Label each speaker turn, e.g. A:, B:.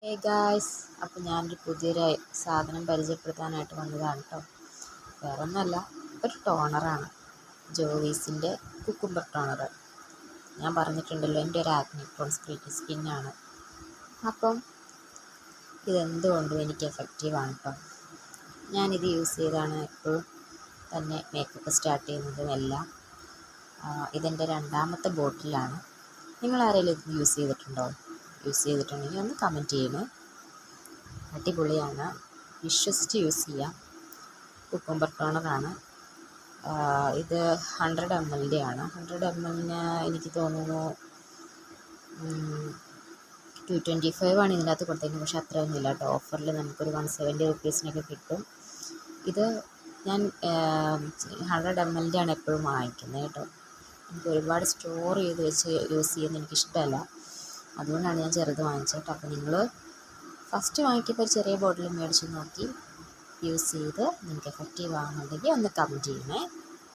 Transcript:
A: Hey guys, അപ്പോൾ ഞാനൊരു പുതിയൊരു സാധനം പരിചയപ്പെടുത്താനായിട്ട് വന്നതാണ് കേട്ടോ. വേറെ ഒന്നുമല്ല, ഒരു ടോണറാണ്. ജോവീസിൻ്റെ കുക്കുംബർ ടോണർ. ഞാൻ പറഞ്ഞിട്ടുണ്ടല്ലോ, എൻ്റെ ഒരു ആക്നെ പ്രോൺ സ്കിന്നാണ്. അപ്പം ഇതെന്തുകൊണ്ടും എനിക്ക് എഫക്റ്റീവാണ് കേട്ടോ. ഞാനിത് യൂസ് ചെയ്താണ് എപ്പോഴും തന്നെ മേക്കപ്പ് സ്റ്റാർട്ട് ചെയ്യുന്നതും എല്ലാം. ഇതെൻ്റെ രണ്ടാമത്തെ ബോട്ടിലാണ്. നിങ്ങൾ ആരെങ്കിലും ഇത് യൂസ് ചെയ്തിട്ടുണ്ടോ? യൂസ് ചെയ്തിട്ടുണ്ടെങ്കിൽ ഒന്ന് കമൻറ്റ് ചെയ്യണേ. അടിപൊളിയാണ്, വിശ്വസിച്ച് യൂസ് ചെയ്യാം. കുക്കുംബർ ടോണറാണ്. ഇത് 100 ml ആണ്. 100 ml എനിക്ക് തോന്നുന്നു 225 ആണ് ഇതിൻ്റെ അകത്ത് കൊടുത്തേക്കുന്നത്. പക്ഷേ അത്രയൊന്നുമില്ല കേട്ടോ. ഓഫറിൽ നമുക്കൊരു 170 റുപ്പീസിനൊക്കെ കിട്ടും. ഇത് ഞാൻ 100 ml ആണ് എപ്പോഴും വാങ്ങിക്കുന്നത് കേട്ടോ. എനിക്ക് ഒരുപാട് സ്റ്റോർ ചെയ്ത് വെച്ച് യൂസ് ചെയ്യുന്നത് എനിക്കിഷ്ടമല്ല. അതുകൊണ്ടാണ് ഞാൻ ചെറുത് വാങ്ങിച്ചത് കേട്ടോ. അപ്പോൾ നിങ്ങൾ ഫസ്റ്റ് വാങ്ങിക്കുമ്പോൾ ഒരു ചെറിയ ബോട്ടിൽ മേടിച്ച് നോക്കി യൂസ് ചെയ്ത് നിങ്ങൾക്ക് എഫക്റ്റീവ് ആകുന്നുണ്ടെങ്കിൽ ഒന്ന് കമൻറ്റ് ചെയ്യണേ.